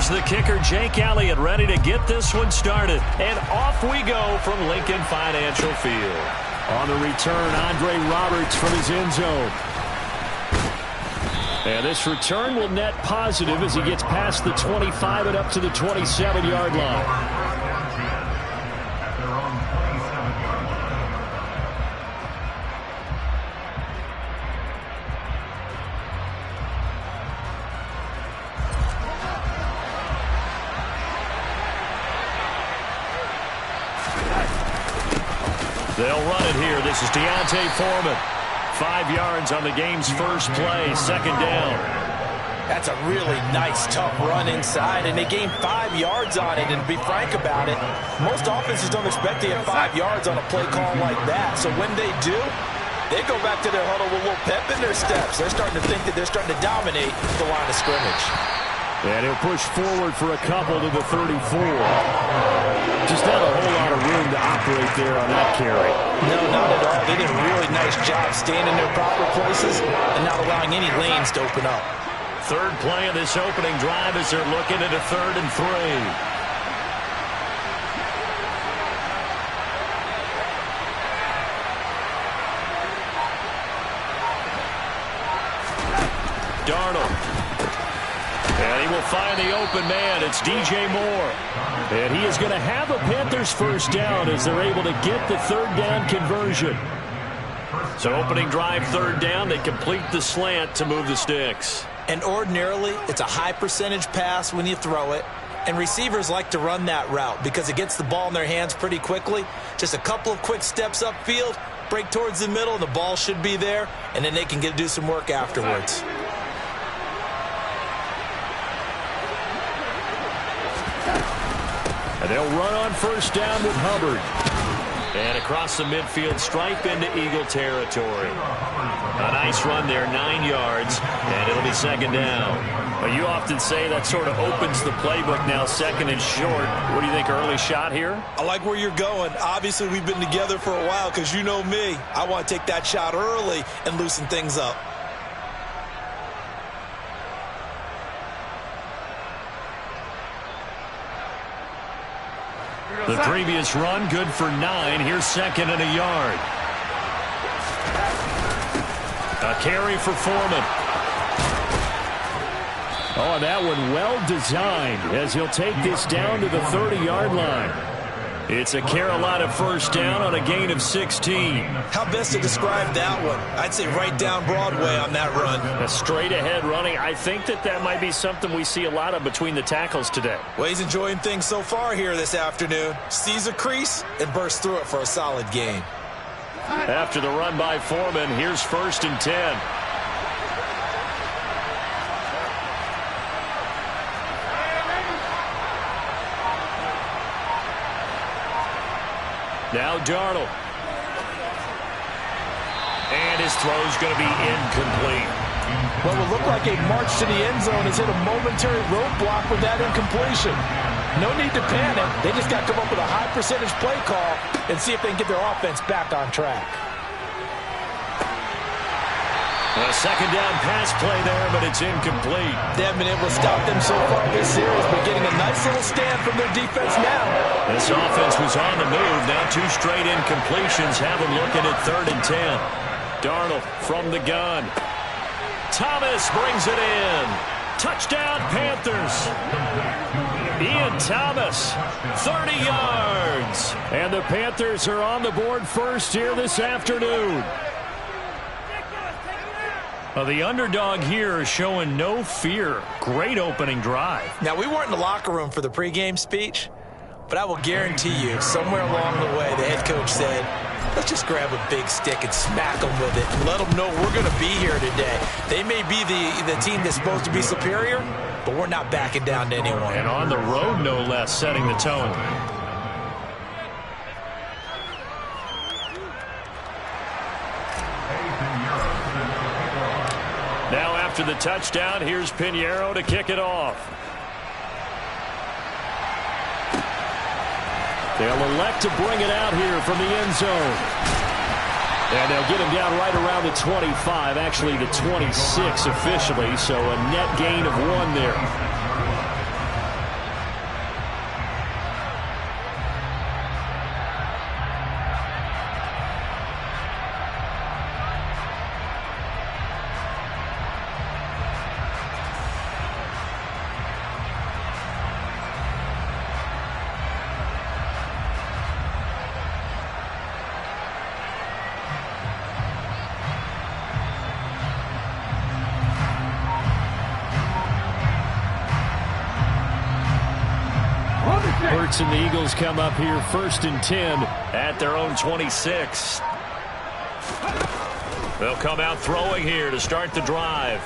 Here's the kicker, Jake Elliott, ready to get this one started. And off we go from Lincoln Financial Field. On the return, Andre Roberts from his end zone. And this return will net positive as he gets past the 25 and up to the 27-yard line. They'll run it here. This is Deontay Foreman. 5 yards on the game's first play, second down. That's a really nice, tough run inside, and they gained 5 yards on it. And to be frank about it, most offenses don't expect to get 5 yards on a play call like that. So when they do, they go back to their huddle with a little pep in their steps. They're starting to think that they're starting to dominate the line of scrimmage. And he'll push forward for a couple to the 34. Just not a whole lot of room to operate there on that carry. No, not at all. They did a really nice job staying in their proper places and not allowing any lanes to open up. Third play of this opening drive as they're looking at a 3rd and 3. Darnold. And he will find the open man. It's DJ Moore. And he is going to have a Panthers first down as they're able to get the 3rd down conversion. So opening drive, 3rd down. They complete the slant to move the sticks. And ordinarily, it's a high percentage pass when you throw it. And receivers like to run that route because it gets the ball in their hands pretty quickly. Just a couple of quick steps upfield, break towards the middle, and the ball should be there. And then they can do some work afterwards. And they'll run on first down with Hubbard. And across the midfield stripe into Eagle territory. A nice run there, 9 yards, and it'll be second down. Well, you often say that sort of opens the playbook now, 2nd and short. What do you think, early shot here? I like where you're going. Obviously, we've been together for a while because you know me. I want to take that shot early and loosen things up. The previous run, good for 9. Here's 2nd and a yard. A carry for Foreman. Oh, that one well designed as he'll take this down to the 30-yard line. It's a Carolina first down on a gain of 16. How best to describe that one? I'd say right down Broadway on that run. A straight-ahead running. I think that might be something we see a lot of between the tackles today. Well, he's enjoying things so far here this afternoon. Sees a crease and bursts through it for a solid gain. After the run by Foreman, here's 1st and 10. Now Darnold. And his throw's going to be incomplete. What will look like a march to the end zone has hit a momentary roadblock with that incompletion. No need to panic. They just got to come up with a high percentage play call and see if they can get their offense back on track. A second down pass play there, but it's incomplete. They haven't been able to stop them so far this series, but getting a nice little stand from their defense now. This offense was on the move. Now 2 straight incompletions have them looking at 3rd and 10. Darnold from the gun. Thomas brings it in. Touchdown, Panthers. Ian Thomas, 30 yards. And the Panthers are on the board first here this afternoon. Well, the underdog here is showing no fear. Great opening drive. Now, we weren't in the locker room for the pregame speech, but I will guarantee you, somewhere along the way, the head coach said, let's just grab a big stick and smack them with it and let them know we're going to be here today. They may be the team that's supposed to be superior, but we're not backing down to anyone. And on the road, no less, setting the tone. Now after the touchdown, here's Pinheiro to kick it off. They'll elect to bring it out here from the end zone. And they'll get him down right around the 25, actually the 26 officially, so a net gain of 1 there. Hurts, and the Eagles come up here 1st and 10 at their own 26. They'll come out throwing here to start the drive.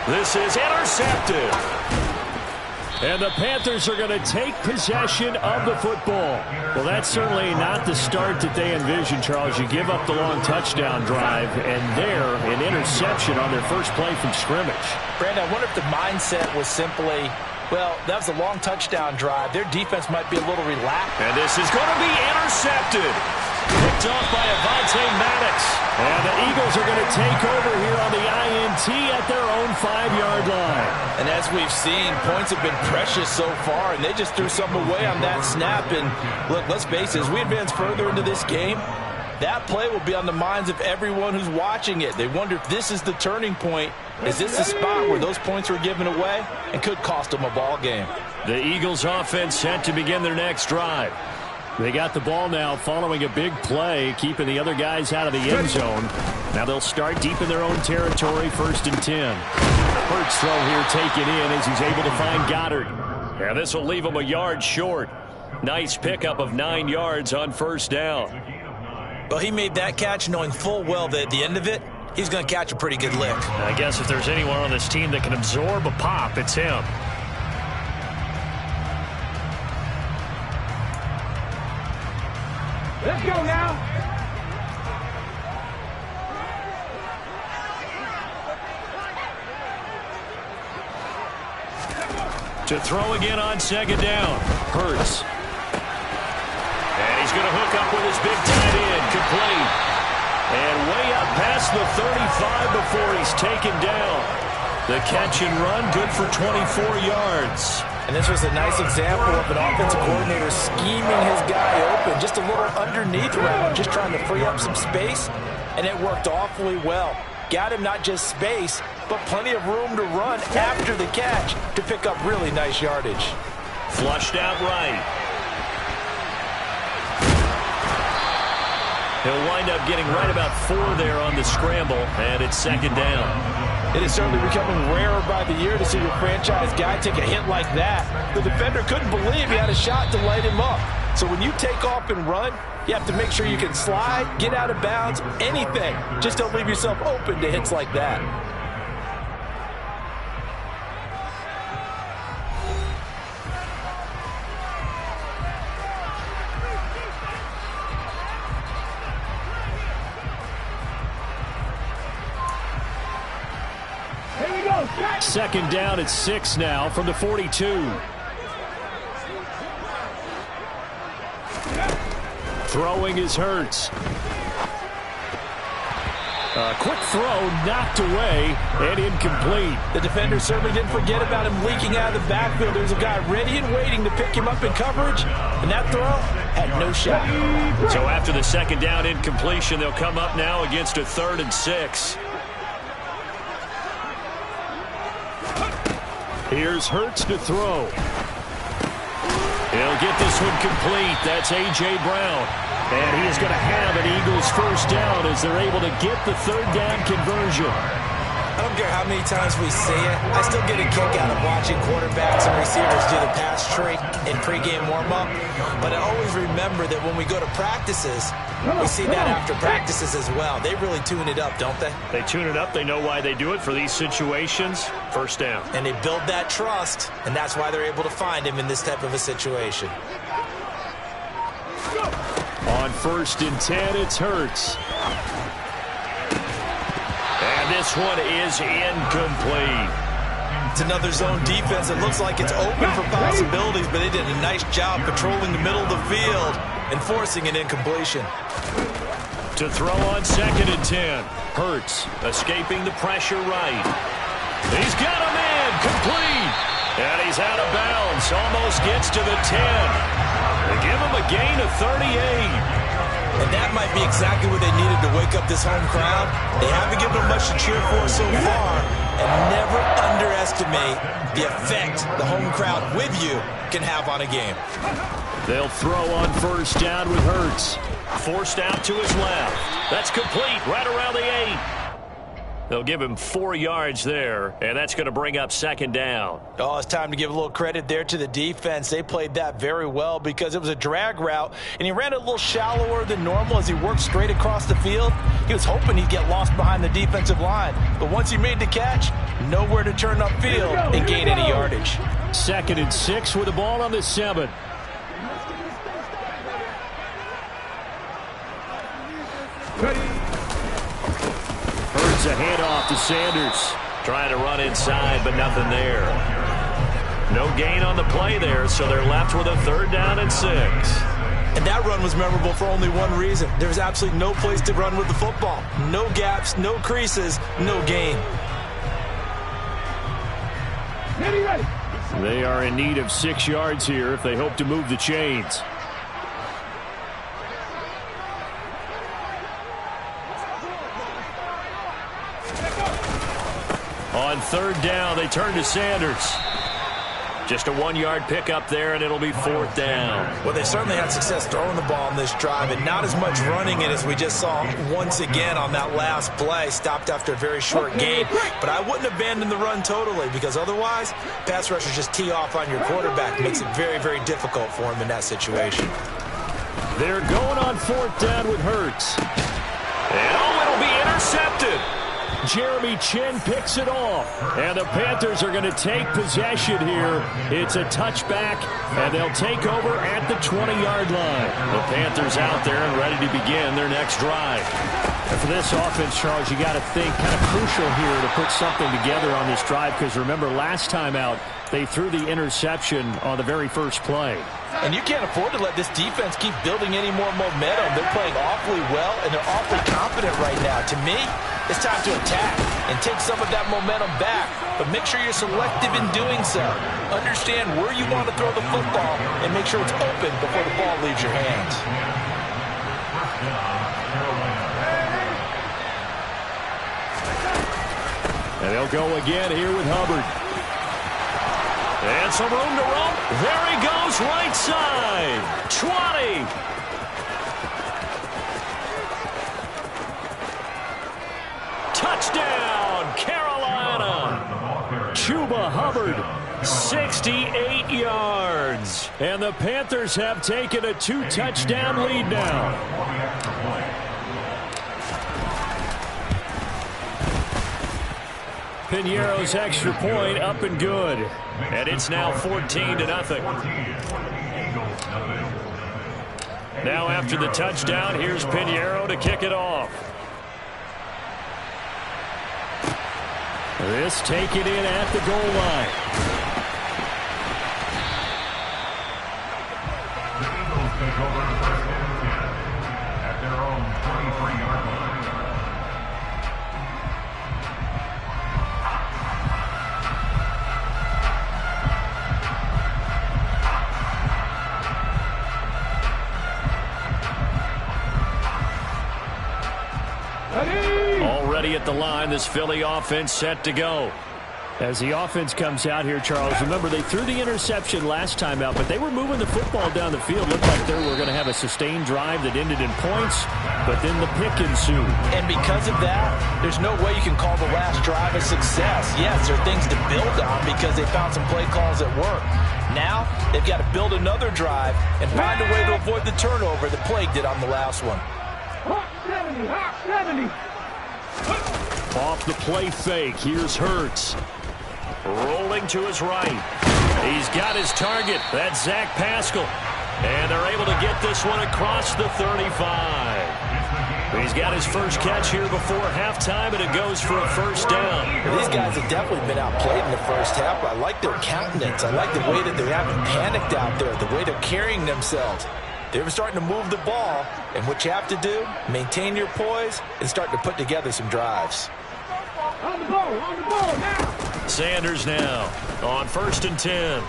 This is intercepted. And the Panthers are going to take possession of the football. Well, that's certainly not the start that they envisioned, Charles. You give up the long touchdown drive, and there, an interception on their first play from scrimmage. Brandon, I wonder if the mindset was simply, well, that was a long touchdown drive. Their defense might be a little relaxed. And this is going to be intercepted. Picked off by Avonte Maddox. And the Eagles are going to take over here on the INT at their own 5-yard line. And as we've seen, points have been precious so far, and they just threw some away on that snap. And look, let's face it, as we advance further into this game, that play will be on the minds of everyone who's watching it. They wonder if this is the turning point. Is this the spot where those points were given away and could cost them a ball game? The Eagles offense set to begin their next drive. They got the ball now following a big play, keeping the other guys out of the end zone. Now they'll start deep in their own territory, 1st and 10. Hurts throw here taken in as he's able to find Goddard. And this will leave him a yard short. Nice pickup of 9 yards on 1st down. Well, he made that catch knowing full well that at the end of it, he's going to catch a pretty good lick. I guess if there's anyone on this team that can absorb a pop, it's him. Let's go now. To throw again on 2nd down. Hurts. And he's going to hook up with his big tight end. Complete. And way up past the 35 before he's taken down. The catch and run good for 24 yards. And this was a nice example of an offensive coordinator scheming his guy open. Just a little underneath route, just trying to free up some space. And it worked awfully well. Got him not just space, but plenty of room to run after the catch to pick up really nice yardage. Flushed out right. He'll wind up getting right about 4 there on the scramble, and it's 2nd down. It is certainly becoming rarer by the year to see your franchise guy take a hit like that. The defender couldn't believe he had a shot to light him up. So when you take off and run, you have to make sure you can slide, get out of bounds, anything. Just don't leave yourself open to hits like that. Second down at 6 now from the 42. Throwing is Hurts. A quick throw knocked away and incomplete. The defender certainly didn't forget about him leaking out of the backfield. There's a guy ready and waiting to pick him up in coverage, and that throw had no shot. So after the 2nd down incompletion, they'll come up now against a 3rd and 6. Here's Hurts to throw. He'll get this one complete. That's A.J. Brown. And he is going to have an Eagles 1st down as they're able to get the 3rd down conversion. I don't care how many times we see it. I still get a kick out of watching quarterbacks and receivers do the pass trick in pregame warm-up. But I always remember that when we go to practices, we see that after practices as well. They really tune it up, don't they? They tune it up. They know why they do it for these situations. 1st down. And they build that trust, and that's why they're able to find him in this type of a situation. On 1st and 10, it's Hurts. And this one is incomplete. It's another zone defense. It looks like it's open for possibilities, but they did a nice job patrolling the middle of the field and forcing an incompletion. To throw on 2nd and 10. Hurts escaping the pressure right. He's got a man complete. And he's out of bounds. Almost gets to the 10. They give him a gain of 38. And that might be exactly what they needed to wake up this home crowd. They haven't given them much to cheer for so far. And never underestimate the effect the home crowd with you can have on a game. They'll throw on 1st down with Hurts. Forced out to his left. That's complete right around the 8. They'll give him 4 yards there, and that's going to bring up second down. Oh, it's time to give a little credit there to the defense. They played that very well because it was a drag route, and he ran it a little shallower than normal as he worked straight across the field. He was hoping he'd get lost behind the defensive line, but once he made the catch, nowhere to turn upfield and gain any yardage. 2nd and 6 with the ball on the 7. Hurts a handoff to Sanders. Trying to run inside, but nothing there. No gain on the play there, so they're left with a 3rd down and 6. And that run was memorable for only one reason. There's absolutely no place to run with the football. No gaps, no creases, no gain. They are in need of 6 yards here if they hope to move the chains. On 3rd down, they turn to Sanders. Just a 1-yard pickup there, and it'll be 4th down. Well, they certainly had success throwing the ball on this drive, and not as much running it as we just saw once again on that last play. Stopped after a very short gain. But I wouldn't abandon the run totally, because otherwise, pass rushers just tee off on your quarterback. Makes it very, very difficult for him in that situation. They're going on 4th down with Hurts. And it'll be intercepted. Jeremy Chin picks it off, and the Panthers are going to take possession here. It's a touchback, and they'll take over at the 20-yard line. The Panthers out there and ready to begin their next drive. And for this offense, Charles, you got to think kind of crucial here to put something together on this drive, because remember, last time out, they threw the interception on the very first play. And you can't afford to let this defense keep building any more momentum. They're playing awfully well, and they're awfully confident right now. To me, it's time to attack and take some of that momentum back, but make sure you're selective in doing so. Understand where you want to throw the football and make sure it's open before the ball leaves your hands. And they'll go again here with Hubbard. And some room to run. There he goes, right side. 20. Touchdown, Carolina. Chuba Hubbard, 68 yards. And the Panthers have taken a 2-touchdown lead now. Piñeiro's extra point up and good. And it's now 14-0. Now after the touchdown, here's Piñeiro to kick it off. This taken in at the goal line. At their own 23-yard line. Already at the line, this Philly offense set to go. As the offense comes out here, Charles, remember they threw the interception last time out, but they were moving the football down the field. Looked like they were going to have a sustained drive that ended in points, but then the pick ensued. And because of that, there's no way you can call the last drive a success. Yes, there are things to build on because they found some play calls that work. Now, they've got to build another drive and find a way to avoid the turnover that plagued it on the last one. Off the play fake, here's Hurts. Rolling to his right. He's got his target. That's Zach Pascal. And they're able to get this one across the 35. He's got his first catch here before halftime, and it goes for a first down. These guys have definitely been outplayed in the first half, but I like their countenance. I like the way that they haven't panicked out there, the way they're carrying themselves. They're starting to move the ball, and what you have to do, maintain your poise and start to put together some drives. On the ball now. Sanders now on 1st and 10.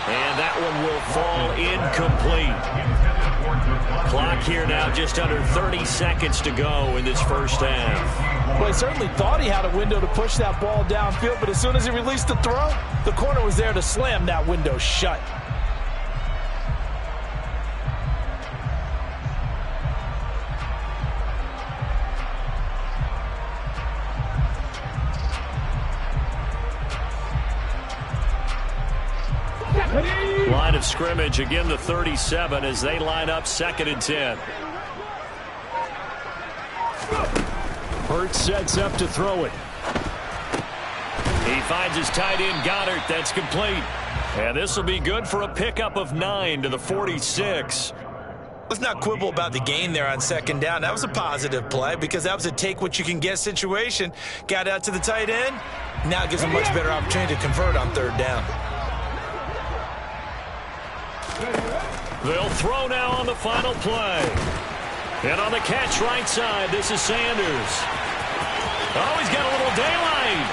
And that one will fall incomplete. Clock here now just under 30 seconds to go in this first half. Well, he certainly thought he had a window to push that ball downfield, but as soon as he released the throw, the corner was there to slam that window shut. of scrimmage. Again, the 37 as they line up 2nd and 10. Hurts sets up to throw it. He finds his tight end, Goddard. That's complete. And this will be good for a pickup of 9 to the 46. Let's not quibble about the gain there on 2nd down. That was a positive play because that was a take-what-you-can-get situation. Got out to the tight end. Now it gives him a much better opportunity to convert on 3rd down. They'll throw now on the final play. And on the catch right side, this is Sanders. Oh, he's got a little daylight.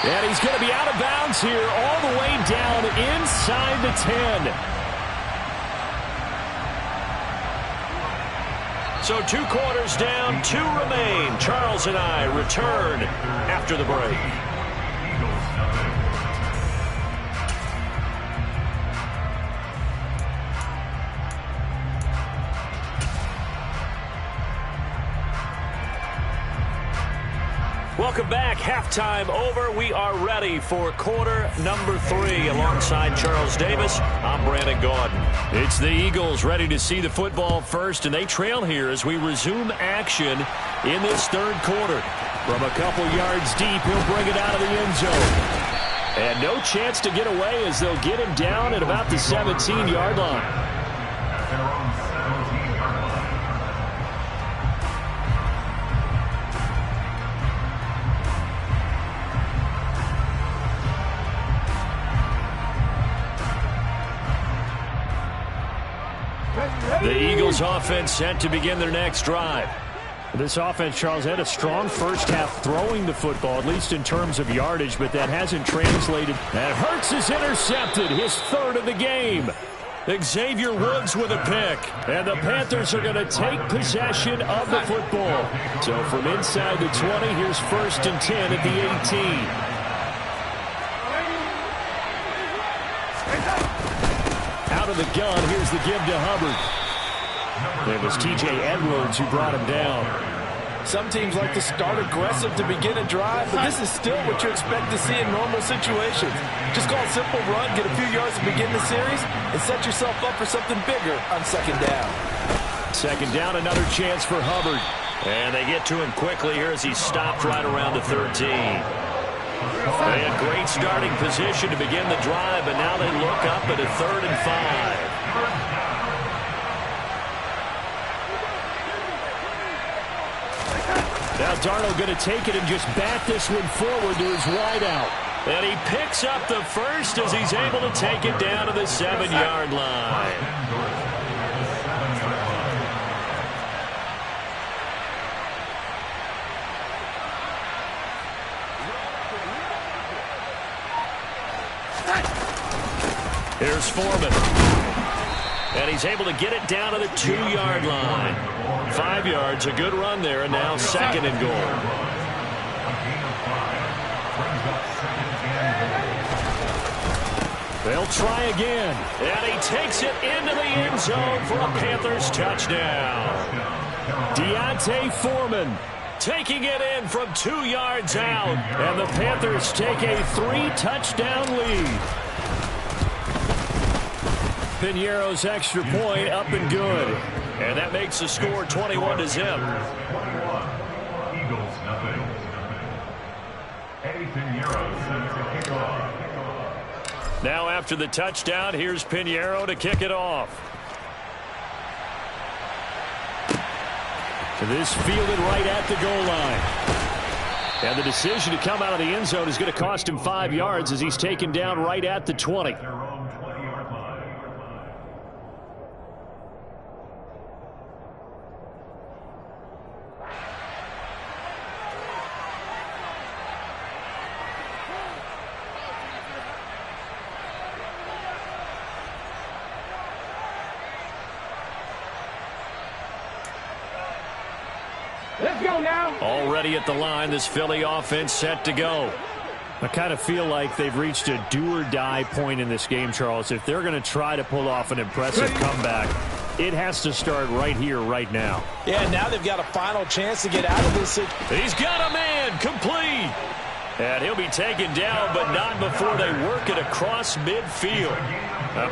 And he's going to be out of bounds here all the way down inside the 10. So 2 quarters down, 2 remain. Charles and I return after the break. Welcome back. Halftime over. We are ready for quarter number 3. Alongside Charles Davis, I'm Brandon Gaudin. It's the Eagles ready to see the football first, and they trail here as we resume action in this 3rd quarter. From a couple yards deep, he'll bring it out of the end zone. And no chance to get away as they'll get him down at about the 17-yard line. The Eagles offense set to begin their next drive. This offense, Charles, had a strong first half throwing the football, at least in terms of yardage, but that hasn't translated. And Hurts is intercepted, his 3rd of the game. Xavier Woods with a pick. And the Panthers are going to take possession of the football. So from inside the 20, here's 1st and 10 at the 18. Out of the gun, here's the give to Hubbard. It was T.J. Edwards who brought him down. Some teams like to start aggressive to begin a drive, but this is still what you expect to see in normal situations. Just call a simple run, get a few yards to begin the series, and set yourself up for something bigger on 2nd down. 2nd down, another chance for Hubbard. And they get to him quickly here as he stopped right around the 13. They had great starting position to begin the drive, but now they look up at a 3rd and 5. Now Darnold going to take it and just bat this one forward to his wideout. And he picks up the first as he's able to take it down to the 7-yard line. Here's Foreman. And he's able to get it down to the 2-yard line. 5 yards, a good run there, and now 2nd and goal. They'll try again. And he takes it into the end zone for a Panthers touchdown. Deontay Foreman taking it in from 2 yards out. And the Panthers take a 3-touchdown lead. Piñeiro's extra point up and good. And that makes the score 21-0. Eagles nothing. Eddie Piñeiro sets the kickoff. Now after the touchdown, here's Piñeiro to kick it off. So this fielded right at the goal line. And the decision to come out of the end zone is going to cost him 5 yards as he's taken down right at the 20. Let's go now. Already at the line, this Philly offense set to go. I kind of feel like they've reached a do-or-die point in this game, Charles. If they're going to try to pull off an impressive comeback, it has to start right here, right now. Yeah, now they've got a final chance to get out of this. He's got a man, complete. And he'll be taken down, but not before they work it across midfield. Well,